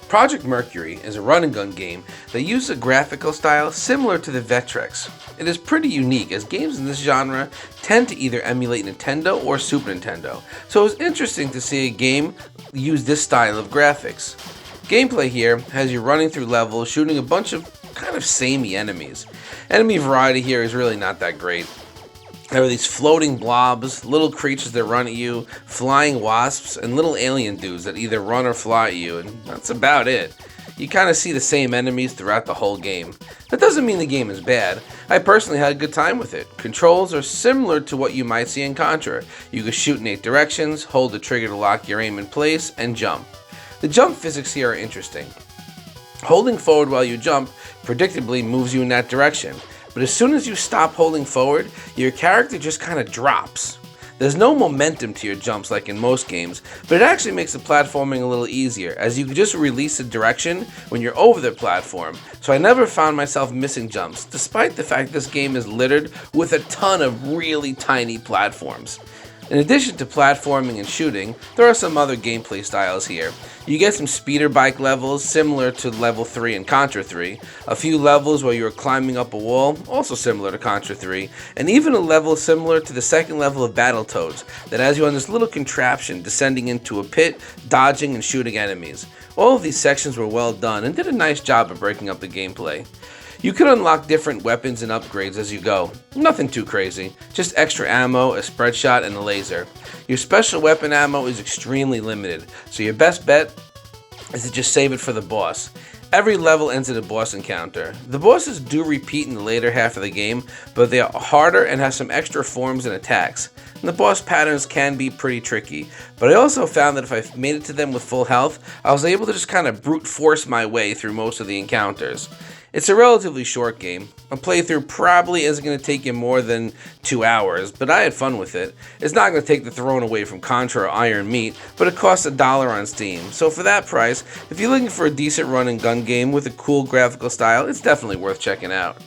Project Mercury is a run-and-gun game that uses a graphical style similar to the Vectrex. It is pretty unique as games in this genre tend to either emulate Nintendo or Super Nintendo, so it was interesting to see a game use this style of graphics. Gameplay here has you running through levels shooting a bunch of kind of samey enemies. Enemy variety here is really not that great. There are these floating blobs, little creatures that run at you, flying wasps, and little alien dudes that either run or fly at you, and that's about it. You kind of see the same enemies throughout the whole game. That doesn't mean the game is bad. I personally had a good time with it. Controls are similar to what you might see in Contra. You can shoot in 8 directions, hold the trigger to lock your aim in place, and jump. The jump physics here are interesting. Holding forward while you jump predictably moves you in that direction. But as soon as you stop holding forward, your character just kind of drops. There's no momentum to your jumps like in most games, but it actually makes the platforming a little easier, as you can just release the direction when you're over the platform. So I never found myself missing jumps, despite the fact this game is littered with a ton of really tiny platforms. In addition to platforming and shooting, there are some other gameplay styles here. You get some speeder bike levels similar to level 3 in Contra 3, a few levels where you're climbing up a wall, also similar to Contra 3, and even a level similar to the second level of Battletoads that has you on this little contraption descending into a pit, dodging and shooting enemies. All of these sections were well done and did a nice job of breaking up the gameplay. You can unlock different weapons and upgrades as you go. Nothing too crazy, just extra ammo, a spread shot, and a laser. Your special weapon ammo is extremely limited, so your best bet is to just save it for the boss. Every level ends at a boss encounter. The bosses do repeat in the later half of the game, but they are harder and have some extra forms and attacks. And the boss patterns can be pretty tricky, but I also found that if I made it to them with full health, I was able to just kind of brute force my way through most of the encounters. It's a relatively short game. A playthrough probably isn't going to take you more than 2 hours, but I had fun with it. It's not going to take the throne away from Contra or Iron Meat, but it costs $1 on Steam. So for that price, if you're looking for a decent run and gun game with a cool graphical style, it's definitely worth checking out.